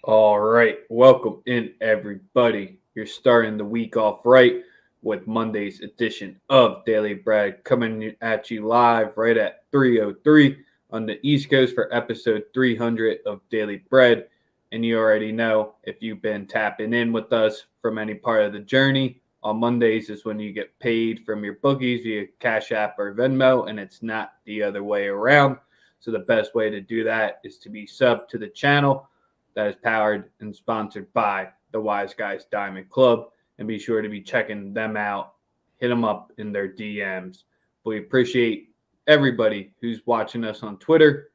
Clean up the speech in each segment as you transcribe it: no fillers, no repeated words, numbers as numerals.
All right, welcome in everybody. You're starting the week off right with Monday's edition of Daily Bread coming at you live right at 3:03 on the East Coast for episode 300 of Daily Bread. And you already know if you've been tapping in with us from any part of the journey, on Mondays is when you get paid from your bookies via Cash App or Venmo, and it's not the other way around. So the best way to do that is to be sub to the channel that is powered and sponsored by the Wise Guys Diamond Club. And be sure to be checking them out. Hit them up in their DMs. We appreciate everybody who's watching us on Twitter.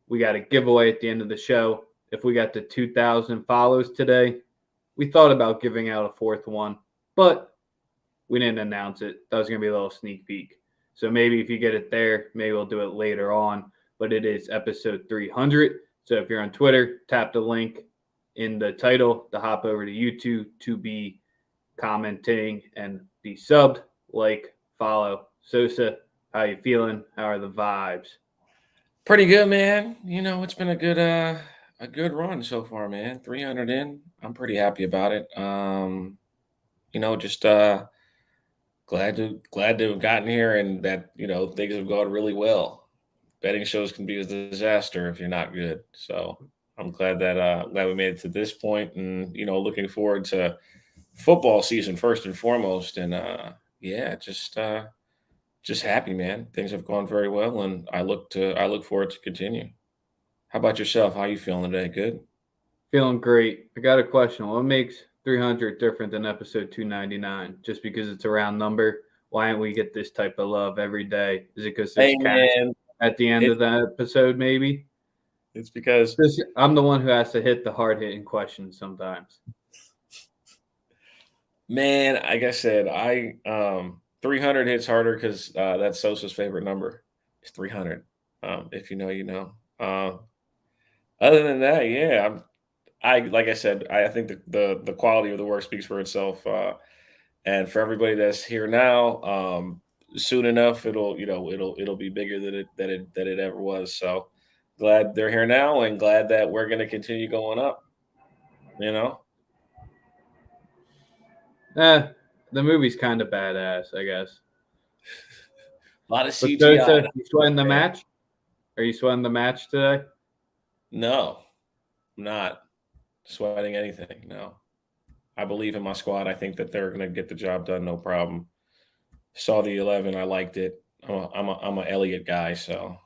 We got a giveaway at the end of the show. If we got to 2,000 follows today, we thought about giving out a fourth one, but we didn't announce it. That was going to be a little sneak peek. So maybe if you get it there, maybe we'll do it later on. But it is episode 300. So if you're on Twitter, tap the link in the title to hop over to YouTube to be commenting and be subbed, like, follow. Sosa, how you feeling? How are the vibes? Pretty good, man. It's been a good run so far, man. 300 in. I'm pretty happy about it. Just glad to have gotten here and that, things have gone really well. Betting shows can be a disaster if you're not good. So I'm glad we made it to this point and, looking forward to football season first and foremost. And yeah, just happy, man. Things have gone very well and I look forward to continue. How about yourself? How you feeling today? Good? Feeling great. I got a question. What makes 300 different than episode 299? Just because it's a round number, why don't we get this type of love every day? Is it because there's Hey, cash man, at the end it, of that episode, maybe? it's because, I'm the one who has to hit the hard hitting questions sometimes. man, like I said, 300 hits harder because that's Sosa's favorite number. It's 300. If you know, you know. Other than that, yeah, I like I said, I think the quality of the work speaks for itself. And for everybody that's here now, soon enough it'll be bigger than it ever was. So glad they're here now and glad that we're gonna continue going up, you know. Eh, the movie's kind of badass, I guess. A lot of But CGI. Sosa, you sweating the Man. match? Are you sweating the match today? No, I'm not sweating anything. No. I believe in my squad. I think that they're gonna get the job done, no problem. Saw the 11, I liked it. I'm a Elliott guy, so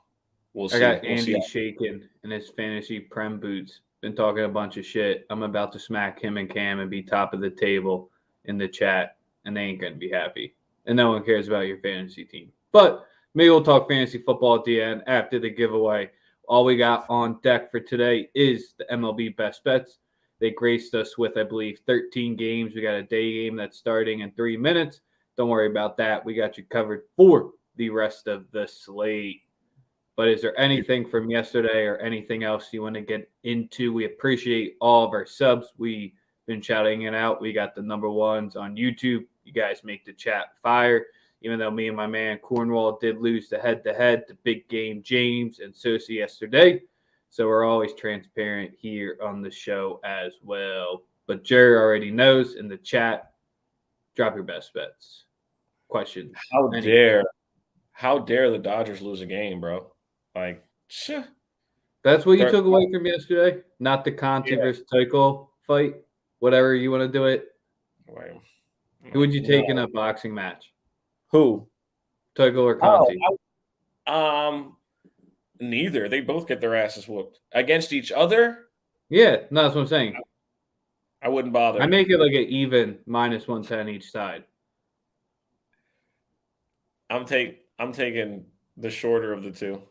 we'll I see. got We'll see. Andy shaking in his fantasy prem boots. Been talking a bunch of shit. I'm about to smack him and Cam and be top of the table in the chat, and they ain't gonna be happy. And no one cares about your fantasy team. But maybe we'll talk fantasy football at the end after the giveaway. All we got on deck for today is the MLB best bets. They graced us with, I believe, 13 games. We got a day game that's starting in 3 minutes. Don't worry about that. We got you covered for the rest of the slate. But is there anything from yesterday or anything else you want to get into? We appreciate all of our subs. We've been shouting it out. We got the number ones on YouTube. You guys make the chat fire. Even though me and my man Cornwall did lose the head to head to Big Game James and Sosa yesterday. So we're always transparent here on the show as well. But Jerry already knows in the chat. Drop your best bets. Questions. How Any dare how dare the Dodgers lose a game, bro? Like, shit. That's what you They're, took away from yesterday, not the Conti yeah, versus Tuchel fight. Whatever you want to do it. like, Who would you no. take in a boxing match, Who? Tuchel or Oh, Conti? neither. They both get their asses whooped against each other. Yeah, no, that's what I'm saying. I wouldn't I bother. make it like an even -110 each side. I'm taking the shorter of the two.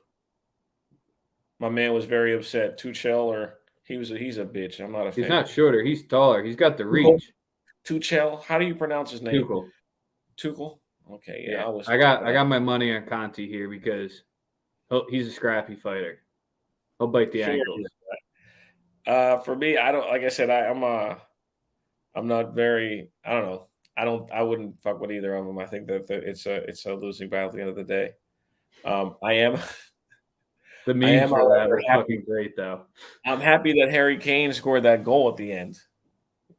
My man was very upset. Tuchel or he's a bitch. I'm not a He's fan. not shorter. He's taller. He's got the Tuchel. reach. Tuchel. How do you pronounce his name? Tuchel. Tuchel. Okay, yeah, Yeah, I'll listen I to got I that. got my money on Conti here because he's a scrappy fighter. He'll bite the Fair. ankles. For me, I don't like I said, I'm not very I don't know. I wouldn't fuck with either of them. I think that it's a losing battle at the end of the day. I am The I memes am, for that however, are happy. fucking great, though. I'm happy that Harry Kane scored that goal at the end.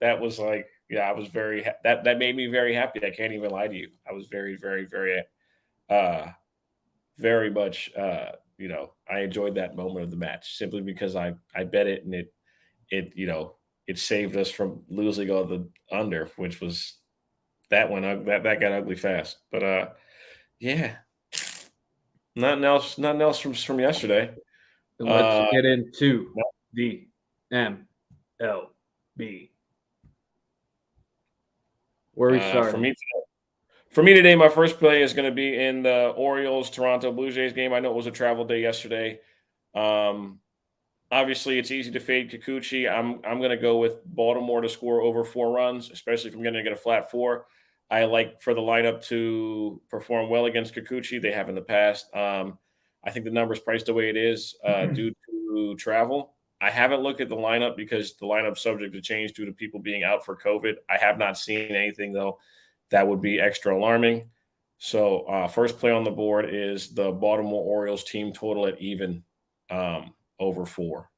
That was like, yeah, I was that made me very happy. I can't even lie to you. I was very, very, uh, very much, I enjoyed that moment of the match simply because I bet it and it saved us from losing on the under, which was that got ugly fast. But yeah, nothing else from yesterday. And let's Uh, get into no, the MLB. Where are we for starting? me today, my first play is going to be in the Orioles Toronto Blue Jays game. I know it was a travel day yesterday. Um, Obviously, it's easy to fade Kikuchi. I'm going to go with Baltimore to score over 4 runs, especially if I'm going to get a flat four. I like for the lineup to perform well against Kikuchi. They have in the past. I think the number's priced the way it is due to travel. I haven't looked at the lineup because the lineup's subject to change due to people being out for COVID. I have not seen anything though that would be extra alarming. So first play on the board is the Baltimore Orioles team total at even over 4.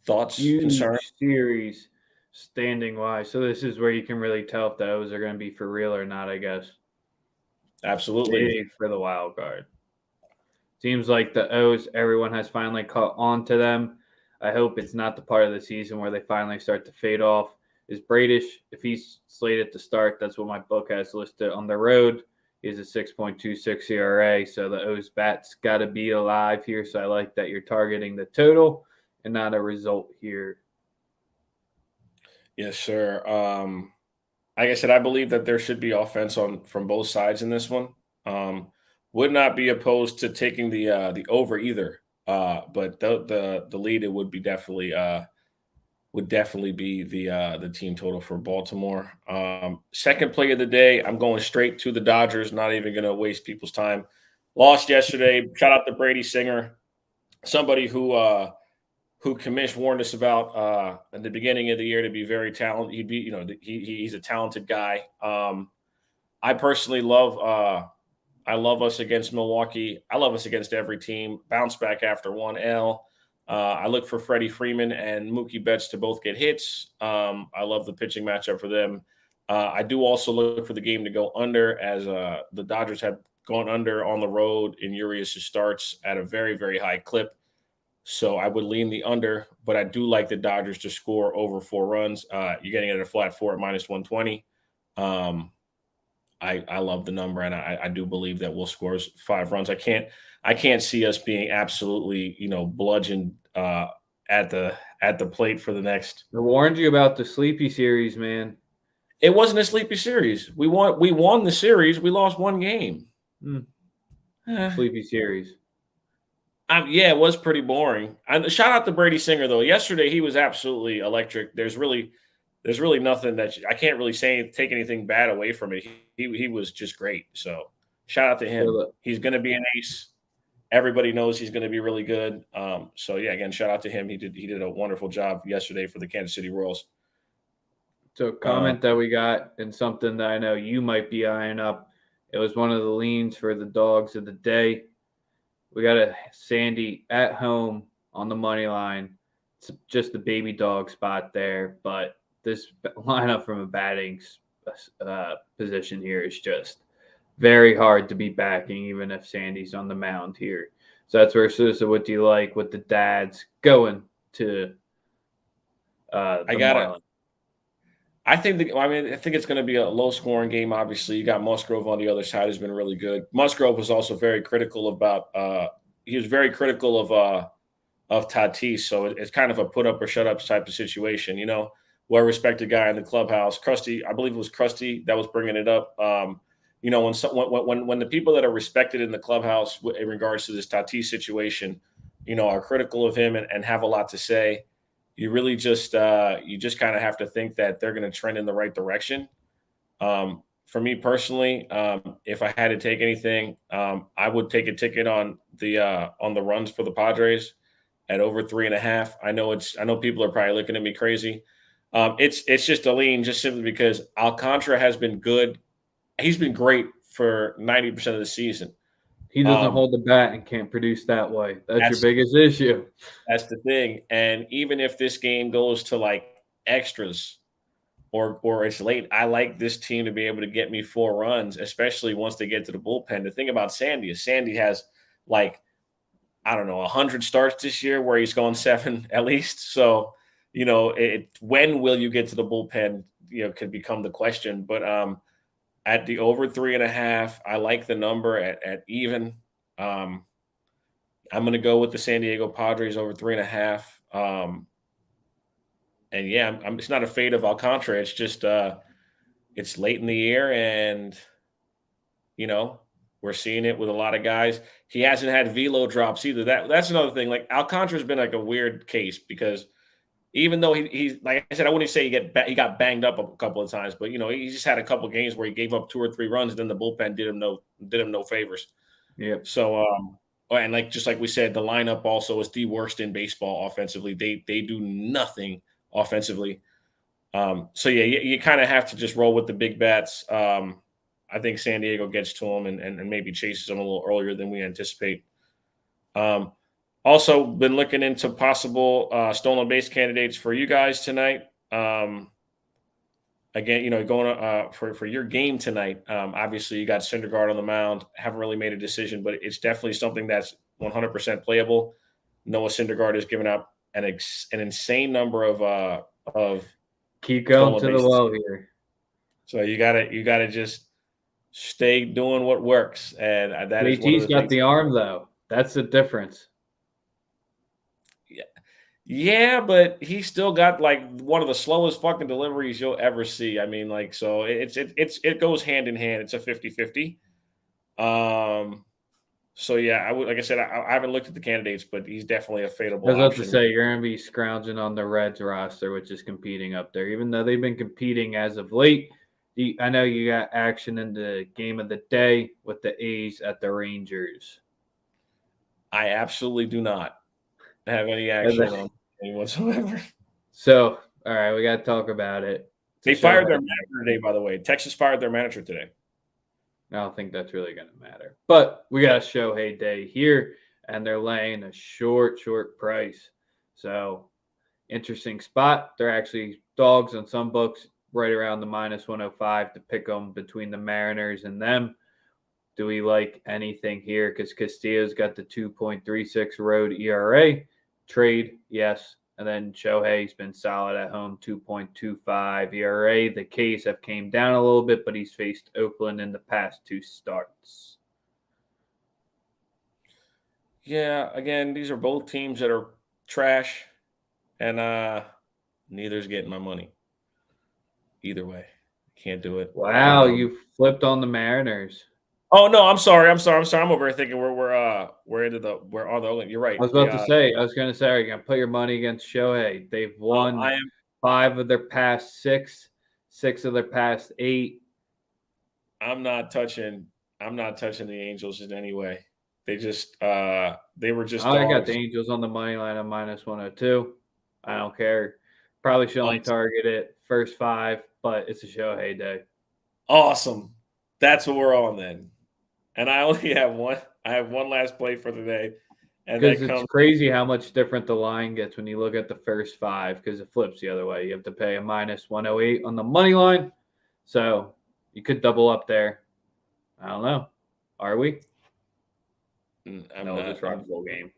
Thoughts, concerns? Huge series standing wise. So this is where you can really tell if the O's are going to be for real or not, I guess. Absolutely. Big for the wild card. Seems like the O's, everyone has finally caught on to them. I hope it's not the part of the season where they finally start to fade off. Is Bradish, if he's slated to start, that's what my book has listed on the road. He's a 6.26 ERA. So the O's bats got to be alive here. So I like that you're targeting the total and not a result here. Yes, sir. Like I said, I believe that there should be offense on from both sides in this one. Would not be opposed to taking the over either. But the lead it would definitely be the team total for Baltimore. Second play of the day, I'm going straight to the Dodgers. Not even going to waste people's time. Lost yesterday. Shout out to Brady Singer, somebody who Commish warned us about at the beginning of the year to be very talented. He'd be, he's a talented guy. I personally love. I love us against Milwaukee. I love us against every team. Bounce back after 1 L. I look for Freddie Freeman and Mookie Betts to both get hits. I love the pitching matchup for them. I do also look for the game to go under, as the Dodgers have gone under on the road in Urias' starts at a very, very high clip. So I would lean the under, but I do like the Dodgers to score over 4 runs. You're getting it at a flat 4 at minus 120. I love the number, and I do believe that we'll score 5 runs. I can't see us being absolutely bludgeoned at the plate for the next. I warned you about the sleepy series, man. It wasn't a sleepy series. We won the series. We lost 1 game. Sleepy series. Yeah, it was pretty boring. Shout out to Brady Singer though. Yesterday he was absolutely electric. There's really nothing that I can't really take anything bad away from it. He was just great. So shout out to him. He's going to be an ace. Everybody knows he's going to be really good. So yeah, again, shout out to him. He did a wonderful job yesterday for the Kansas City Royals. So comment that we got and something that I know you might be eyeing up. It was one of the leans for the dogs of the day. We got a Sandy at home on the money line. It's just the baby dog spot there, but this lineup from a batting position here is just very hard to be backing, even if Sandy's on the mound here. So that's where Sosa, what do you like with the dads going to the Marlins? I think it's going to be a low scoring game. Obviously, you got Musgrove on the other side who's been really good. Musgrove was also very critical about. He was very critical of Tatis, so it's kind of a put up or shut up type of situation. Well respected guy in the clubhouse. Krusty, I believe it was Krusty that was bringing it up. When the people that are respected in the clubhouse in regards to this Tatis situation, are critical of him and have a lot to say. You really just kind of have to think that they're going to trend in the right direction. For me personally, if I had to take anything, I would take a ticket on the runs for the Padres at over 3.5. I know people are probably looking at me crazy. It's just a lean, just simply because Alcantara has been good. He's been great for 90% of the season. He doesn't hold the bat and can't produce that way. That's your That's biggest issue. that's the thing. And even if this game goes to like extras or it's late, I like this team to be able to get me 4 runs, especially once they get to the bullpen. The thing about Sandy is Sandy has like I don't know 100 starts this year where he's going 7 at least. So when will you get to the bullpen? Could become the question. But at the over 3.5, I like the number at even. I'm going to go with the San Diego Padres over 3.5. And yeah, it's not a fade of Alcantara. It's just it's late in the year, and you know we're seeing it with a lot of guys. He hasn't had velo drops either. That's another thing. Like Alcantara's been like a weird case because even though he's like I said, I wouldn't say he got banged up a couple of times, but he just had a couple of games where he gave up 2 or 3 runs, and then the bullpen did him no favors. Yep. So and just like we said, the lineup also is the worst in baseball offensively. They do nothing offensively. So yeah, you kind of have to just roll with the big bats. I think San Diego gets to them and maybe chases them a little earlier than we anticipate. Also been looking into possible stolen base candidates for you guys tonight. Again, going for your game tonight. Obviously, you got Syndergaard on the mound. Haven't really made a decision, but it's definitely something that's 100% playable. Noah Syndergaard has given up an insane number of Keep going stolen to the bases. well here. So you gotta just stay doing what works, and that is one of JT's the got things. the arm though. That's the difference. Yeah, but he's still got like one of the slowest fucking deliveries you'll ever see. I mean, like, so it goes hand in hand. It's a 50-50. So yeah, like I said, I haven't looked at the candidates, but he's definitely a I fadeable was about to option. say you're going to be scrounging on the Reds roster, which is competing up there, even though they've been competing as of late. I know you got action in the game of the day with the A's at the Rangers. I absolutely do not have any action on any whatsoever. So, all right, we got to talk about it. They fired their manager today, by the way. Texas fired their manager today. I don't think that's really going to matter. But we got a Shohei day here, and they're laying a short price. So, interesting spot. They're actually dogs on some books right around the -105 to pick them between the Mariners and them. Do we like anything here? Because Castillo's got the 2.36 road ERA. Trade, yes. And then Shohei's been solid at home, 2.25 ERA. The K's have came down a little bit, but he's faced Oakland in the past 2 starts. Yeah, again, these are both teams that are trash, and neither's getting my money. Either way, can't do it. Wow, you flipped on the Mariners. Oh no, I'm sorry. I'm over here thinking we're on the Oakland. You're right. I was going to say, are you going to put your money against Shohei? They've won 5 of their past 6, 6 of their past 8. I'm not touching the Angels in any way. They just they were just. I got the Angels on the money line at -102. I don't care. Probably should only target it first 5, but it's a Shohei day. Awesome. That's what we're on then. And I only have one. I have one last play for today. Because it's crazy how much different the line gets when you look at the first 5, because it flips the other way. You have to pay a -108 on the money line. So you could double up there. I don't know. Are we? It's Rockville game.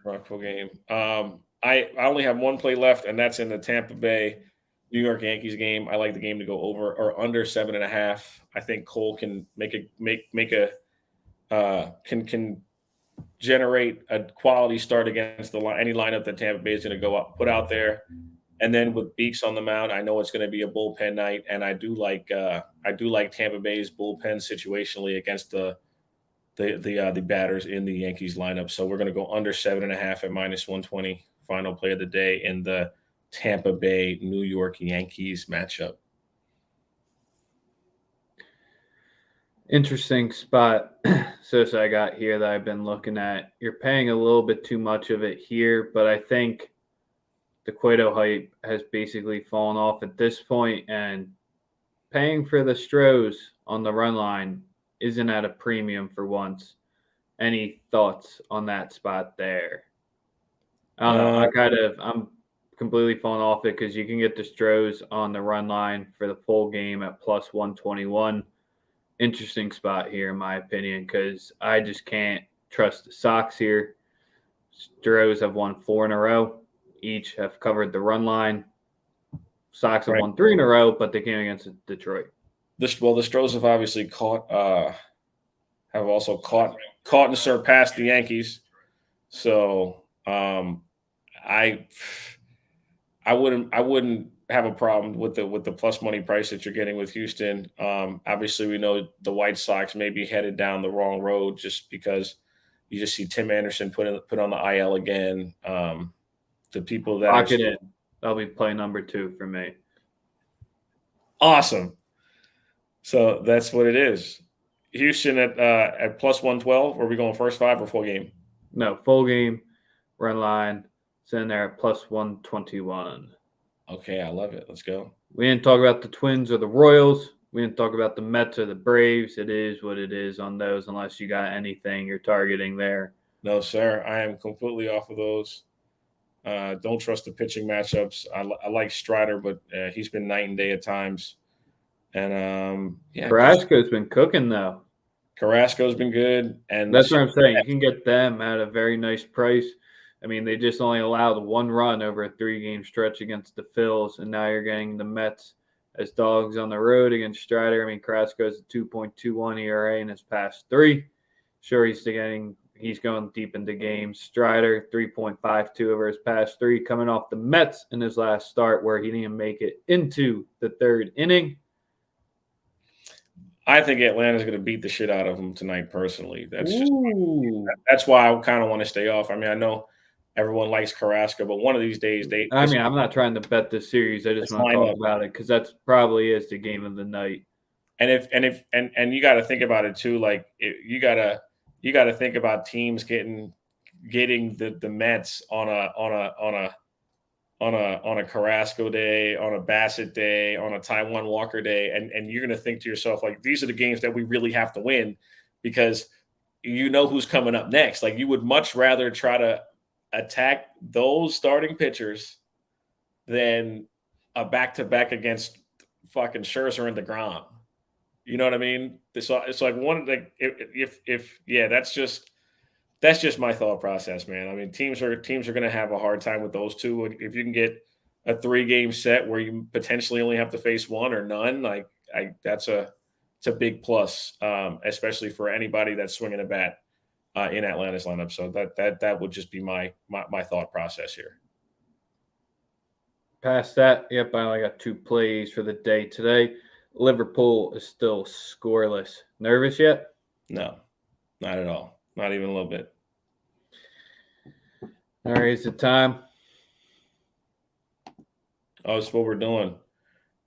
Rockville game. I only have one play left, and that's in the Tampa Bay New York Yankees game. I like the game to go over or under 7.5. I think Cole can can generate a quality start against any lineup that Tampa Bay is going to go up, put out there. And then with Beeks on the mound, I know it's going to be a bullpen night, and I do like Tampa Bay's bullpen situationally against the batters in the Yankees lineup. So we're going to go under 7.5 at -120. Final play of the day in the Tampa Bay New York Yankees matchup. Interesting spot, Sosa, I got here that I've been looking at. You're paying a little bit too much of it here, but I think the Cueto hype has basically fallen off at this point, and paying for the Stros on the run line isn't at a premium for once. Any thoughts on that spot there? I don't know. I'm completely falling off it because you can get the Stros on the run line for the full game at plus 121. Interesting spot here, in my opinion, because I just can't trust the Sox here. Stros have won 4 in a row. Each have covered the run line. Sox have Right. won 3 in a row, but they came against Detroit. The Stros have obviously have also caught and surpassed the Yankees. So I wouldn't have a problem with the plus money price that you're getting with Houston. Obviously, we know the White Sox may be headed down the wrong road just because you just see Tim Anderson put on the IL again. The people that Lock it in. That'll be play number 2 for me. Awesome. So that's what it is. Houston at plus 112. Are we going first 5 or full game? No, full game, run line. It's in there at plus 121. Okay, I love it. Let's go. We didn't talk about the Twins or the Royals. We didn't talk about the Mets or the Braves. It is what it is on those, unless you got anything you're targeting there. No, sir. I am completely off of those. Don't trust the pitching matchups. I like Strider, but he's been night and day at times. And Carrasco's been cooking though. Carrasco's been good, and that's what I'm saying. You can get them at a very nice price. I mean, they just only allowed 1 run over a 3-game stretch against the Phils, and now you're getting the Mets as dogs on the road against Strider. I mean, Carrasco's a 2.21 ERA in his past 3. Sure, he's going deep into games. Strider 3.52 over his past 3, coming off the Mets in his last start where he didn't make it into the 3rd inning. I think Atlanta's going to beat the shit out of them tonight. Personally, that's why I kind of want to stay off. I mean, I know everyone likes Carrasco, but one of these days I'm not trying to bet this series. I just want to talk about it because that's probably is the game of the night. And if you got to think about it too. Like you got to think about teams getting the Mets on a Carrasco day, on a Bassett day, on a Taijuan Walker day, and you're going to think to yourself, like, these are the games that we really have to win because you know who's coming up next. Like, you would much rather try to attack those starting pitchers than a back-to-back against fucking Scherzer and DeGrom. You know what I mean? It's like one, like, that's just my thought process, man. I mean, teams are going to have a hard time with those two. If you can get a 3-game set where you potentially only have to face one or none, it's a big plus, especially for anybody that's swinging a bat in Atlanta's lineup. So that would just be my thought process here. Past that, yep, I only got 2 plays for the day today. Liverpool is still scoreless. Nervous yet? No, not at all. Not even a little bit. All right, it's the time. Oh, that's what we're doing.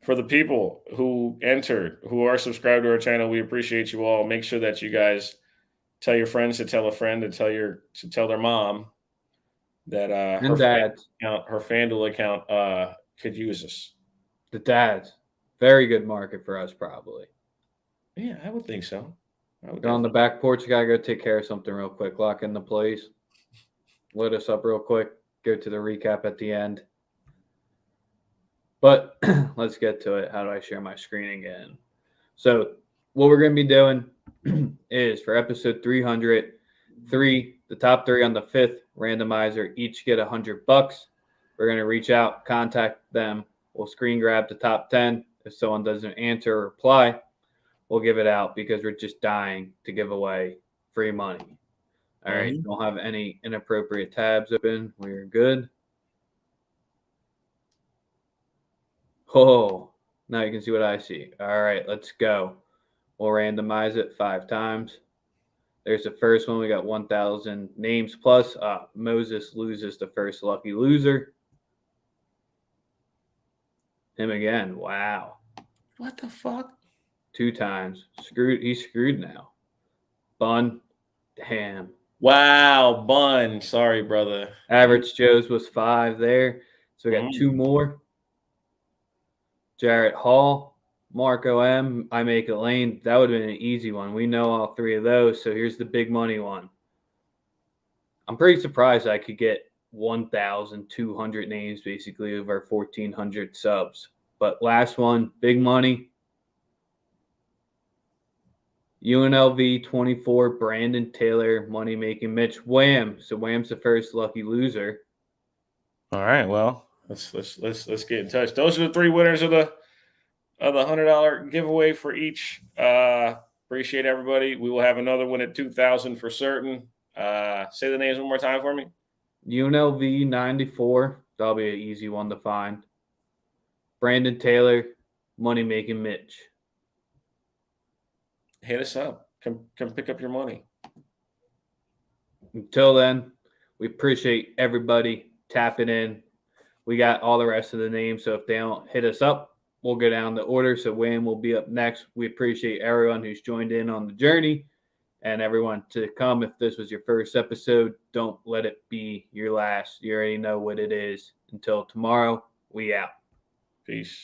For the people who entered, who are subscribed to our channel, we appreciate you all. Make sure that you guys tell your friends to tell a friend to tell their mom that her FanDuel account could use us. The dads. Very good market for us, probably. Yeah, I would think so. Go on the back porch. You got to go take care of something real quick. Lock in the plays. Load us up real quick. Go to the recap at the end. But let's get to it. How do I share my screen again? So what we're going to be doing is for episode 303, the top 3 on the 5th randomizer each get $100. We're going to reach out, contact them. We'll screen grab the top 10. If someone doesn't answer or reply, we'll give it out because we're just dying to give away free money. All right. Don't have any inappropriate tabs open. We're good. Oh, now you can see what I see. All right, let's go. We'll randomize it 5 times. There's the first one. We got 1,000 names plus. Moses loses the first lucky loser. Him again. Wow. What the fuck? 2 times. Screwed. He's screwed now. Bun. Damn. Wow, Bun. Sorry, brother. Average Joe's was 5 there. So we got 2 more. Jarrett Hall, Marco M, I Make It Lane. That would have been an easy one. We know all 3 of those. So here's the big money one. I'm pretty surprised I could get 1,200 names basically of our 1,400 subs. But last one, big money. UNLV 24, Brandon Taylor, money making Mitch. Wham! So Wham's the first lucky loser. All right, well, let's get in touch. Those are the 3 winners of the $100 giveaway for each. Appreciate everybody. We will have another one at 2,000 for certain. Say the names one more time for me. UNLV 94. That'll be an easy one to find. Brandon Taylor, money making Mitch. Hit us up. Come pick up your money. Until then, we appreciate everybody tapping in. We got all the rest of the names, so if they don't hit us up, we'll go down the order. So Wayne will be up next. We appreciate everyone who's joined in on the journey and everyone to come. If this was your first episode, don't let it be your last. You already know what it is. Until tomorrow, we out. Peace.